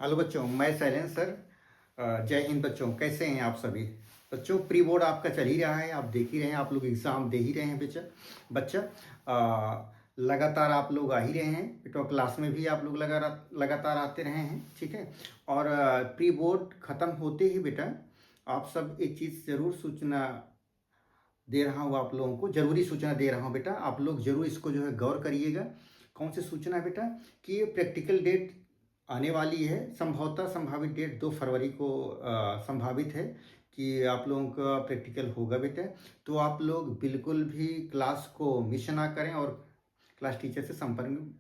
Hello बच्चों, मैं Shailendra sir. जय हिंद बच्चों, कैसे हैं आप सभी। बच्चों, प्री बोर्ड आपका चल ही रहा है, आप देख ही रहे हैं, आप लोग एग्ज़ाम दे ही रहे हैं बच्चा लगातार आप लोग आ ही रहे हैं बेटा। क्लास में भी आप लोग लगातार आते रहे हैं, ठीक है। और प्री बोर्ड ख़त्म होते ही बेटा आप सब एक चीज़ ज़रूर सूचना दे रहा हूँ, आप लोगों को ज़रूरी सूचना दे रहा हूँ बेटा। आप लोग ज़रूर इसको जो है गौर करिएगा। कौन सी सूचना है बेटा कि ये प्रैक्टिकल डेट आने वाली है। संभावित डेट 2 फरवरी को संभावित है कि आप लोगों का प्रैक्टिकल होगा बेटा। तो आप लोग बिल्कुल भी क्लास को मिस ना करें और क्लास टीचर से संपर्क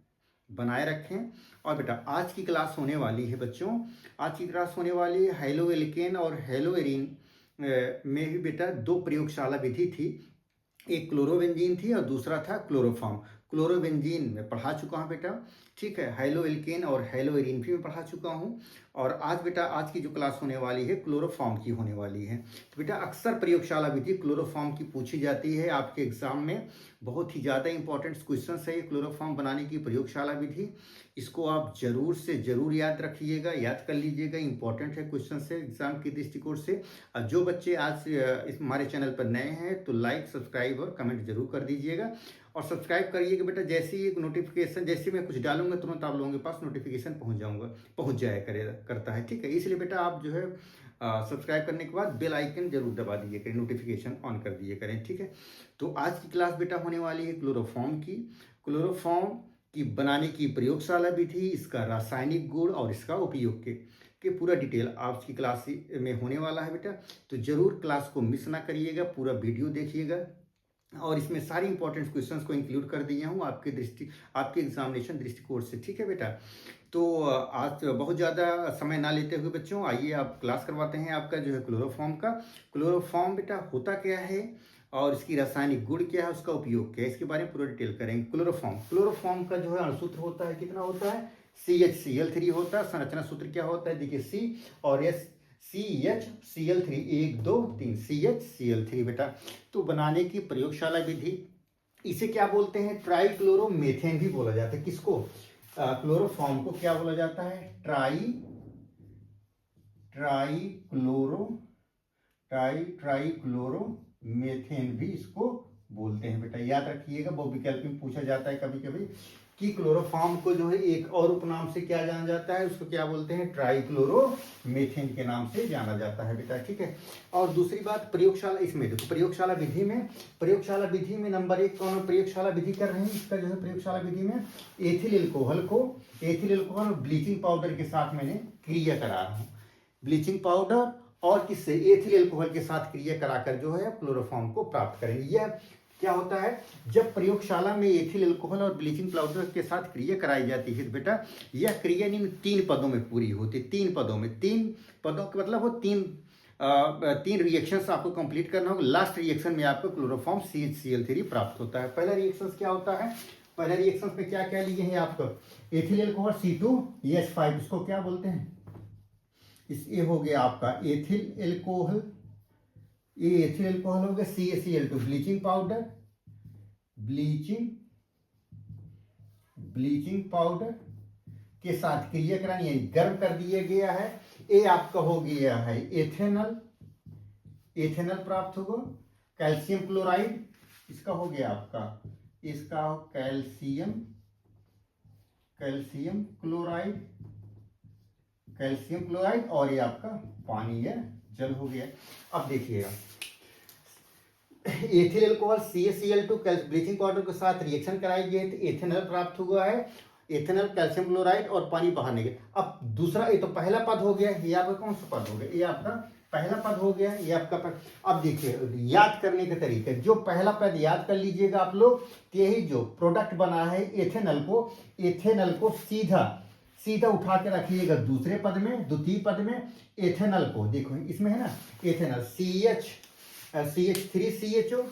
बनाए रखें। और बेटा आज की क्लास होने वाली है बच्चों, आज की क्लास होने वाली है हेलो एल्केन और हेलो एरीन में भी बेटा 2 प्रयोगशाला विधि थी। एक क्लोरोबेंजीन थी और दूसरा था क्लोरोफॉर्म। क्लोरोबेंजीन में पढ़ा चुका हूँ बेटा, ठीक है। हेलो एल्केन और हेलो एरीन भी में पढ़ा चुका हूँ। और आज बेटा आज की जो क्लास होने वाली है क्लोरोफॉर्म की होने वाली है। तो बेटा अक्सर प्रयोगशाला विधि क्लोरोफॉर्म की पूछी जाती है आपके एग्जाम में। बहुत ही ज़्यादा इंपॉर्टेंट क्वेश्चन है ये क्लोरोफॉर्म बनाने की प्रयोगशाला विधि। इसको आप जरूर से जरूर याद रखिएगा, याद कर लीजिएगा, इंपॉर्टेंट है क्वेश्चन से एग्जाम के दृष्टिकोण से। जो बच्चे आज इस हमारे चैनल पर नए हैं तो लाइक, सब्सक्राइब और कमेंट जरूर कर दीजिएगा। और सब्सक्राइब करिएगा बेटा, जैसे ही एक नोटिफिकेशन, जैसे मैं कुछ डालूंगा तुरंत आप लोगों के पास नोटिफिकेशन पहुंच जाया करता है, ठीक है। इसलिए बेटा आप जो है सब्सक्राइब करने के बाद बेल आइकन जरूर दबा दीजिए करें, नोटिफिकेशन ऑन कर दीजिए करें, ठीक है। तो आज की क्लास बेटा होने वाली है क्लोरोफॉर्म की बनाने की प्रयोगशाला विधि, इसका रासायनिक गुण और इसका उपयोग के पूरा डिटेल आज की क्लास में होने वाला है बेटा। तो जरूर क्लास को मिस ना करिएगा, पूरा वीडियो देखिएगा। और इसमें सारे इंपॉर्टेंट क्वेश्चंस को इंक्लूड कर दिया हूँ आपके एग्जामिनेशन दृष्टिकोण से, ठीक है बेटा। तो आज बहुत ज़्यादा समय ना लेते हुए बच्चों आइए आप क्लास करवाते हैं आपका जो है क्लोरोफॉर्म का। क्लोरोफॉर्म बेटा होता क्या है और इसकी रासायनिक गुण क्या है, उसका उपयोग क्या है, इसके बारे में पूरा डिटेल करेंगे। क्लोरोफॉर्म का जो है अणुसूत्र होता है, कितना होता है, CHCl3 होता है। संरचना सूत्र क्या होता है, देखिए C और S, CHCl3 1 2 3 CHCl3 बेटा। तो बनाने की प्रयोगशाला विधि, इसे क्या बोलते हैं, ट्राइक्लोरोमेथेन भी बोला जाता है। किसको, क्लोरोफॉर्म को क्या बोला जाता है, ट्राइक्लोरोमेथेन भी इसको बोलते हैं बेटा। याद रखिएगा, बहुविकल्पी में पूछा जाता है कभी कभी कि क्लोरोफॉर्म को जो है एक और उपनाम से क्या जाना जाता है, उसको क्या बोलते हैं, ट्राइक्लोरोमेथेन के नाम से जाना जाता है बेटा, ठीक है। और दूसरी बात प्रयोगशाला, इसमें देखो प्रयोगशाला विधि में नंबर 1 कौन प्रयोगशाला विधि कर रहे हैं, इसका जो है प्रयोगशाला विधि में एथिल एल्कोहल ब्लीचिंग पाउडर के साथ मैंने क्रिया करा रहा हूँ। ब्लीचिंग पाउडर और किससे, एथिल एल्कोहल के साथ क्रिया कराकर जो है क्लोरोफॉर्म को प्राप्त करेंगे। यह क्या होता है, जब प्रयोगशाला में एथिल एल्कोहल और ब्लीचिंग पाउडर के साथ क्रिया कराई जाती है तो बेटा यह क्रिया निम्न 3 पदों में पूरी होती है। 3 पदों का मतलब वो 3 रिएक्शंस आपको कंप्लीट करना होगा। लास्ट रिएक्शन में आपको क्लोरोफॉर्म CHCl3 प्राप्त होता है। पहला रिएक्शन क्या होता है, पहला रिएक्शन में क्या क्या लिए हैं आपको, एथिल एल्कोहल C2H5, इसको क्या बोलते हैं, ये हो गया आपका एथिल एल्कोहल, ये एथिल एल्कोहल हो गया, CaCl2 ब्लीचिंग पाउडर के साथ क्रिया करानी है, गर्म कर दिया गया है। ये आपका हो गया है एथेनल प्राप्त होगा। कैल्शियम क्लोराइड, इसका हो गया आपका, इसका कैल्शियम क्लोराइड और ये आपका पानी या जल हो गया। अब देखिएगा ethyl alcohol CaCl2 bleaching powder के साथ रिएक्शन कराई गई तो एथेनॉल प्राप्त हुआ है, एथेनॉल कैल्शियम क्लोराइड और पानी बाहर निकले। अब दूसरा, ये तो पहला पद हो गया, ये आपका कौन सा पद हो गया, ये आपका पहला पद हो गया, ये आपका पद। अब देखिए याद करने के तरीके, जो पहला पद याद कर लीजिएगा आप लोग, यही जो प्रोडक्ट बना है एथेनॉल को सीधा उठा के रखिएगा दूसरे पद में, द्वितीय पद में एथेनॉल को, देखो इसमें है ना एथेनॉल CH3CHO,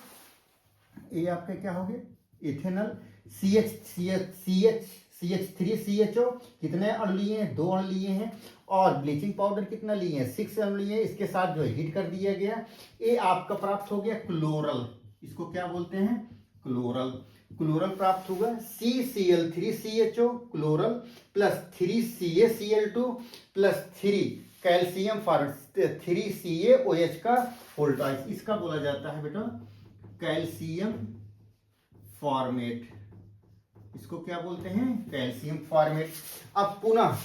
ये आपका क्या हो गया इथेनॉल, CH3CHO कितने अणु लिए हैं, 2 अणु लिए हैं। और ब्लीचिंग पाउडर कितना लिए हैं, 6 अणु लिए हैं। इसके साथ जो है हीट कर दिया गया, ये आपका प्राप्त हो गया क्लोरल, इसको क्या बोलते हैं, क्लोरल। क्लोरल प्राप्त होगा, CCl3CHO chloral plus 3CaCl2 plus 3 calcium formate 3CaOH का वोल्टाइज, इसका बोला जाता है बेटा कैल्शियम फॉर्मेट। इसको क्या बोलते हैं? Calcium formate. अब पुनः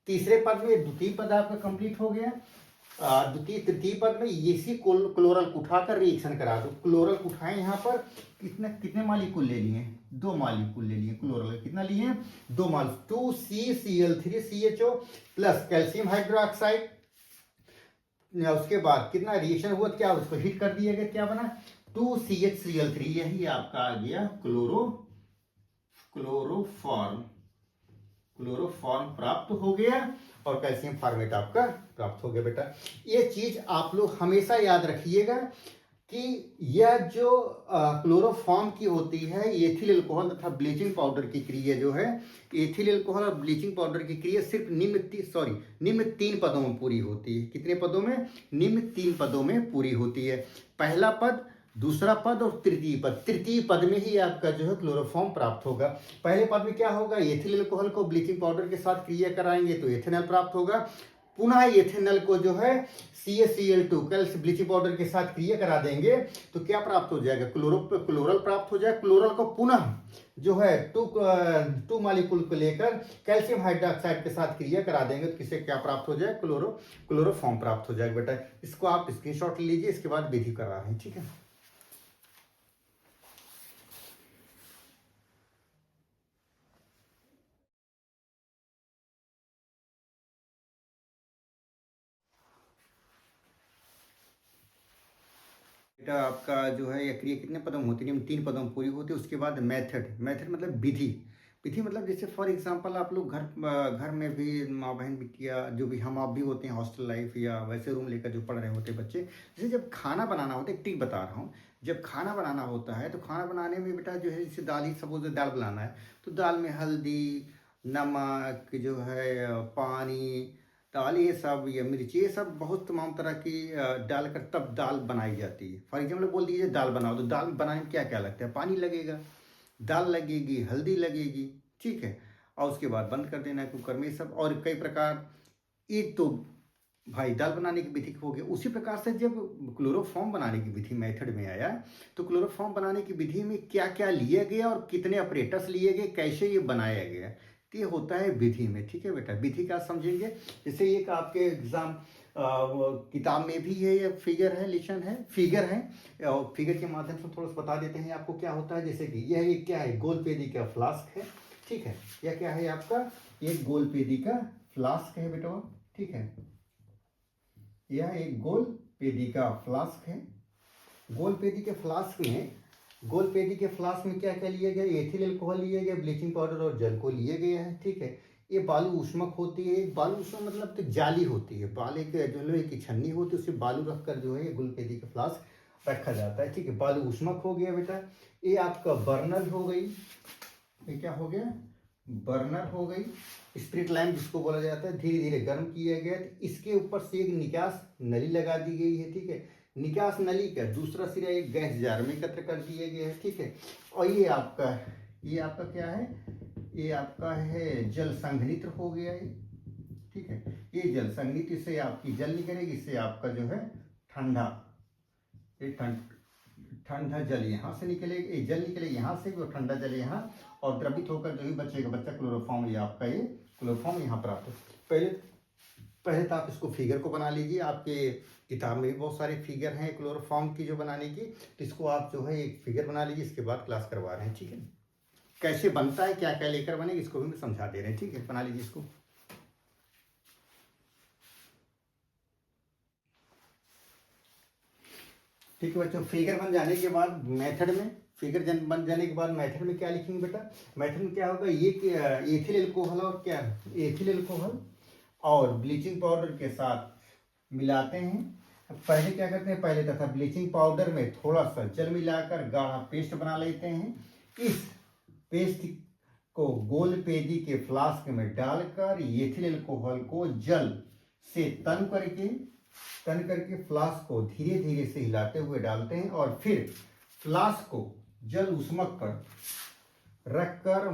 तीसरे पद में द्वितीय पद आपका कंप्लीट हो गया। द्वितीय तृतीय पद में इसी क्लोरल को उठाकर रिएक्शन करा दो। क्लोरल को उठाए यहाँ पर कितने मालिक्यूल ले लिए? 2 मालिक्यूल ले लिए क्लोरल। कितना लिए? 2 molecule. 2CCl3CHO plus calcium hydroxide. उसके बाद कितना रिएक्शन हुआ, क्या उसको हीट कर दिया गया, क्या बना? 2CHCl3। यही आपका आ गया क्लोरोफॉर्म प्राप्त हो गया और कैल्शियम फॉर्मेट आपका प्राप्त हो गया। बेटा ये चीज आप लोग हमेशा याद रखिएगा कि यह जो क्लोरोफॉर्म की होती है, एथिल अल्कोहल तथा ब्लीचिंग पाउडर की क्रिया जो है, एथिल अल्कोहल और ब्लीचिंग पाउडर की क्रिया सिर्फ निम्न 3 पदों में पूरी होती है। कितने पदों में? निम्न 3 पदों में पूरी होती है। पहला पद, दूसरा पद और तृतीय पद। तृतीय पद में ही आपका जो है क्लोरोफॉर्म प्राप्त होगा। पहले पद में क्या होगा? एथिल अल्कोहल को ब्लीचिंग पाउडर के साथ क्रिया कराएंगे तो एथेनॉल प्राप्त होगा। पुनः एथेनॉल को जो है CaCl2 कैल्शियम ब्लीचिंग पाउडर के साथ क्रिया करा देंगे तो क्या प्राप्त हो जाएगा? क्लोरल प्राप्त हो जाएगा। क्लोरल को पुनः जो है टू मालिक्यूल को लेकर कैल्शियम हाइड्रोक्साइड के साथ क्रिया करा देंगे तो किसे क्या प्राप्त हो जाए? क्लोरोफॉर्म प्राप्त हो जाएगा। बेटा इसको आप स्क्रीनशॉट लीजिए, इसके बाद विधि कर रहा है, ठीक है। बेटा आपका जो है यह क्रिया कितने पदों में होती है? 3 पदों में पूरी होती है। उसके बाद मेथड मतलब विधि मतलब जैसे फॉर एग्जांपल आप लोग घर में भी माँ बहन बिटिया जो भी हम आप भी होते हैं, हॉस्टल लाइफ या वैसे रूम लेकर जो पढ़ रहे होते हैं बच्चे, जैसे जब खाना बनाना होता है, एक टिक बता रहा हूँ, जब खाना बनाना होता है तो खाना बनाने में बेटा जो है जैसे दाल ही सपोज दाल बनाना है तो दाल में हल्दी, नमक जो है, पानी, दाल, ये सब, ये मिर्ची, ये सब बहुत तमाम तरह की डालकर तब दाल बनाई जाती है। फॉर एग्जाम्पल बोल दीजिए दाल बनाओ तो दाल बनाने में क्या क्या लगता है? पानी लगेगा, दाल लगेगी, हल्दी लगेगी, ठीक है, और उसके बाद बंद कर देना है कुकर में। सब और कई प्रकार, एक तो भाई दाल बनाने की विधि हो गई। उसी प्रकार से जब क्लोरोफॉर्म बनाने की विधि मेथड में आया तो क्लोरोफॉर्म बनाने की विधि में क्या क्या लिया गया और कितने ऑपरेटर्स लिए गए, कैसे ये बनाया गया, तो ये होता है विधि में, ठीक है बेटा। विधि का समझेंगे, जैसे एक आपके एग्जाम किताब में भी है, ये फिगर है, लेसन है, फिगर है, और फिगर के माध्यम से थोड़ा सा बता देते हैं आपको क्या होता है। जैसे कि यह एक क्या है? गोलपेदी का फ्लास्क है, ठीक है। यह क्या है आपका? एक गोलपेदी का फ्लास्क है बेटा, ठीक है। यह एक गोलपेदी का फ्लास्क है। गोलपेदी के फ्लास्क में क्या क्या लिया गया? एथिल अल्कोहल लिया गया, ब्लीचिंग पाउडर और जल को लिए गया है, ठीक है। ये बालू ऊष्मक होती है। बालू ऊष्मक मतलब तो जाली होती है, बाले के जो लोहे की छन्नी होती है उससे बालू रखकर जो है गोलपेदी का फ्लास्क रखा जाता है, ठीक है। बालू ऊष्मक हो गया बेटा। ये आपका बर्नर हो गई, ये क्या हो गया? बर्नर हो गई। स्पिरिट लैम्प जिसको बोला जाता है, धीरे धीरे गर्म किया गया, इसके ऊपर से एक निकास नली लगा दी गई है, ठीक है। निकास नली का दूसरा सिरा एक गैस जार में एकत्र कर दिया गया है, ठीक है। और ये आपका क्या है? ये आपका है जल संघनित्र हो गया है, ठीक है। ये जल संघनित्र से आपकी जल निकलेगी, इससे आपका जो है ठंडा जल यहाँ से निकलेगा, जल निकले यहाँ से और ठंडा जल यहाँ, और द्रवित होकर जो भी बचेगा बच्चा क्लोरोफॉर्म, ये आपका ये क्लोरोफॉर्म यहाँ प्राप्त हो। पहले तो आप इसको फिगर को बना लीजिए। आपके किताब में भी बहुत सारे फिगर हैं क्लोरोफॉर्म की जो बनाने की, तो इसको आप जो है एक फिगर बना लीजिए, इसके बाद क्लास करवा रहे हैं, ठीक है। कैसे बनता है, क्या क्या लेकर बनेगा, इसको भी समझा दे रहे हैं, ठीक है। बना लीजिए इसको। ठीक है बच्चों, फिगर बन जाने के बाद मेथड में, बन जाने के बाद मेथड में क्या लिखेंगे बेटा? मेथड में क्या होगा? ये एथिल अल्कोहल और क्या, एथिल अल्कोहल और ब्लीचिंग पाउडर के साथ मिलाते हैं। पहले क्या करते हैं? पहले तथा ब्लीचिंग पाउडर में थोड़ा सा जल मिलाकर गाढ़ा पेस्ट बना लेते हैं। इस पेस्ट को गोलपेदी के फ्लास्क में डालकर एथिल अल्कोहल को जल से तन करके फ्लास्क को धीरे धीरे से हिलाते हुए डालते हैं, और फिर फ्लास्क को जल उष्मक पर रखकर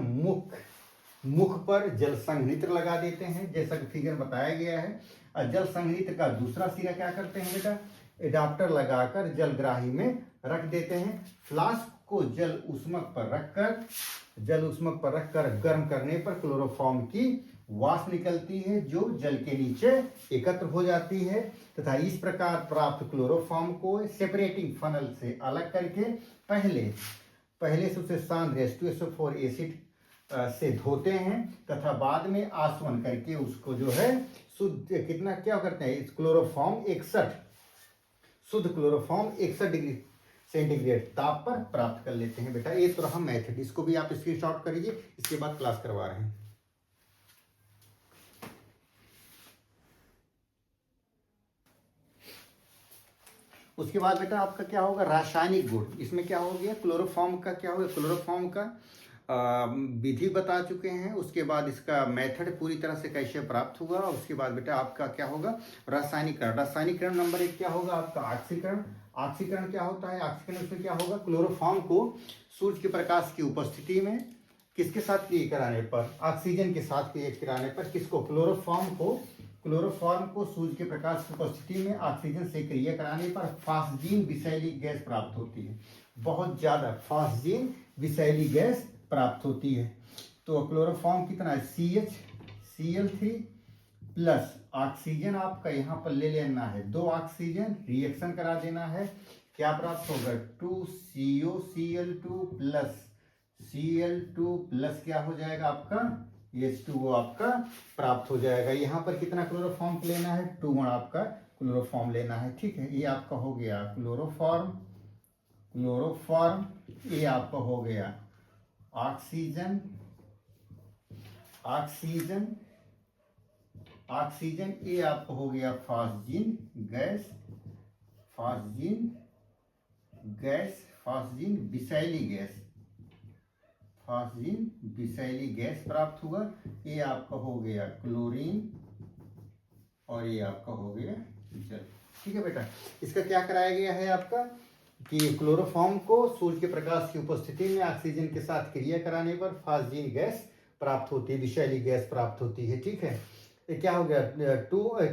मुख पर जल संघनित्र लगा देते हैं, जैसा कि फिगर बताया गया है। और जल संघनित्र का दूसरा सिरा क्या करते हैं बेटा, एडाप्टर लगाकर जलग्राही में रख देते हैं। फ्लास्क को जल ऊष्मक पर रखकर गर्म करने पर क्लोरोफॉर्म की वाष्प निकलती है, जो जल के नीचे एकत्र हो जाती है, तथा इस प्रकार प्राप्त क्लोरोफॉर्म को सेपरेटिंग फनल से अलग करके पहले से उसे सांद्र H2SO4 एसिड से धोते हैं, तथा बाद में आसवन करके उसको जो है शुद्ध कितना क्या करते हैं, शुद्ध क्लोरोफॉर्म 61 डिग्री सेंटीग्रेड ताप पर प्राप्त कर लेते हैं बेटा। ये तो रहा मेथड, इसको भी आप स्क्रीनशॉट करिए, इसके बाद क्लास करवा रहे हैं। उसके बाद बेटा आपका क्या होगा, रासायनिक गुण। इसमें क्या हो गया, क्लोरोफॉर्म का क्या होगा, क्लोरोफॉर्म का विधि बता चुके हैं। उसके बाद इसका मेथड पूरी तरह से कैसे प्राप्त हुआ। उसके बाद बेटा आपका क्या होगा, रासायनिकरण नंबर 1 क्या होगा आपका, ऑक्सीकरण क्या होता है, ऑक्सीकरण में क्या होगा, क्लोरोफॉर्म को सूर्य के प्रकाश की उपस्थिति में किसके साथ क्रिया कराने पर, ऑक्सीजन के साथ क्रिया कराने पर किसको, क्लोरोफॉर्म को सूर्य के प्रकाश की उपस्थिति में ऑक्सीजन से क्रिया कराने पर फास्जीन विषैली गैस प्राप्त होती है। बहुत ज्यादा फास्जीन विषैली गैस प्राप्त होती है। तो क्लोरोफॉर्म कितना है, CH Cl3 प्लस ऑक्सीजन आपका यहाँ पर ले लेना है, 2 ऑक्सीजन रिएक्शन करा देना है, क्या प्राप्त होगा, 2COCl2 प्लस Cl2 प्लस क्या हो जाएगा आपका H2O आपका प्राप्त हो जाएगा। यहाँ पर कितना क्लोरोफॉर्म लेना है, 2 आपका क्लोरोफॉर्म लेना है। ठीक है, ये आपका हो गया क्लोरोफॉर्म, ये आपका हो गया ऑक्सीजन, ये आपका हो गया फास्जीन विषैली गैस प्राप्त हुआ। ये आपका हो गया क्लोरीन और ये आपका हो गया जल। ठीक है बेटा, इसका क्या कराया गया है आपका कि क्लोरोफॉर्म को सूर्य के प्रकाश की उपस्थिति में ऑक्सीजन के साथ क्रिया कराने पर फास्जीन गैस प्राप्त होती है, विषैली गैस प्राप्त होती है। ठीक है, ये क्या हो गया,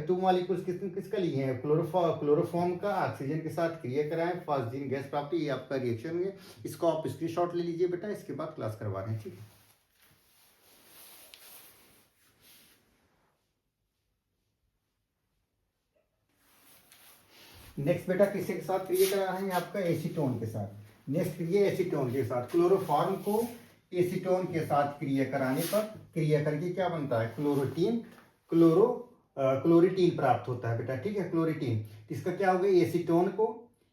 टू मॉलिक्यूल्स किसका लिए हैं, क्लोरोफॉर्म का ऑक्सीजन के साथ क्रिया कराएं, फास्जीन गैस प्राप्त, ये आपका रिएक्शन है। इसको आप स्क्रीनशॉट ले लीजिए बेटा, इसके बाद क्लास करवा रहे हैं। ठीक है, नेक्स्ट बेटा किसके के साथ क्रिया करा रहे हैं, आपका एसीटोन के साथ। नेक्स्ट क्रिया एसीटोन के साथ, क्लोरोफॉर्म को एसीटोन के साथ क्रिया कराने पर क्रिया करके क्या बनता है, क्लोरीटीन प्राप्त होता है बेटा। ठीक है, क्लोरीटीन, इसका क्या हो गया,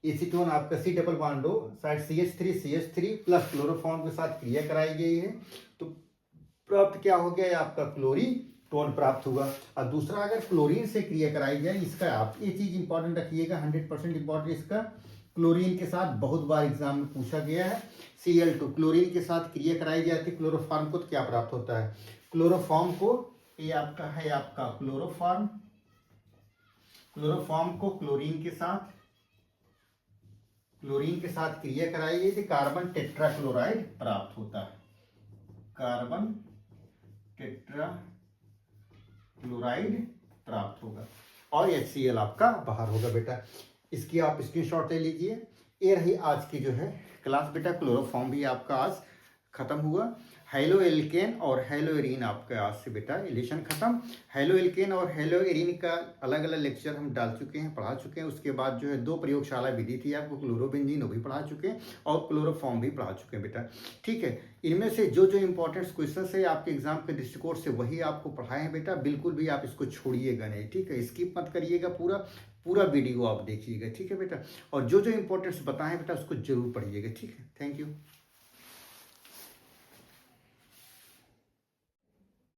एसीटोन आपका C double bond side CH3 plus chloroform के साथ क्रिया कराई गई है, तो प्राप्त क्या हो गया, आपका क्लोरीटोन प्राप्त हुआ। और दूसरा अगर क्लोरीन से क्रिया कराई जाए, इसका आप ये चीज इंपॉर्टेंट रखिएगा, 100% इंपॉर्टेंट, इसका क्लोरीन के साथ बहुत बार एग्जाम में पूछा गया है। Cl2 क्लोरीन के साथ क्रिया कराई जाती है क्लोरोफॉर्म को, तो क्या प्राप्त होता है, क्लोरोफॉर्म को, ये आपका है आपका क्लोरोफॉर्म को क्लोरीन के साथ क्रिया कराई गई थी, कार्बन टेट्राक्लोराइड प्राप्त होता है, कार्बन टेट्राक्लोराइड प्राप्त होगा, और HCl आपका बाहर होगा बेटा। इसकी आप स्क्रीनशॉट ले लीजिए। ये रही आज की जो है क्लास बेटा, क्लोरोफॉर्म भी आपका आज खत्म हुआ। हेलो एल्केन और हेलो एरीन आपका आज से बेटा एलिशन खत्म। हेलो एल्केन और हेलो एरीन का अलग अलग लेक्चर हम डाल चुके हैं, पढ़ा चुके हैं। उसके बाद जो है 2 प्रयोगशाला विधि थी आपको, क्लोरोबेंजीन वो भी पढ़ा चुके हैं और क्लोरोफॉर्म भी पढ़ा चुके हैं बेटा। ठीक है, इनमें से जो जो इंपॉर्टेंट क्वेश्चन है आपके एग्जाम के दृष्टिकोण से वही आपको पढ़ाए हैं बेटा, बिल्कुल भी आप इसको छोड़िएगा नहीं। ठीक है, स्किप मत करिएगा, पूरा वीडियो आप देखिएगा। ठीक है बेटा, और जो जो इंपॉर्टेंट्स बताएं बेटा उसको जरूर पढ़िएगा। ठीक है, थैंक यू।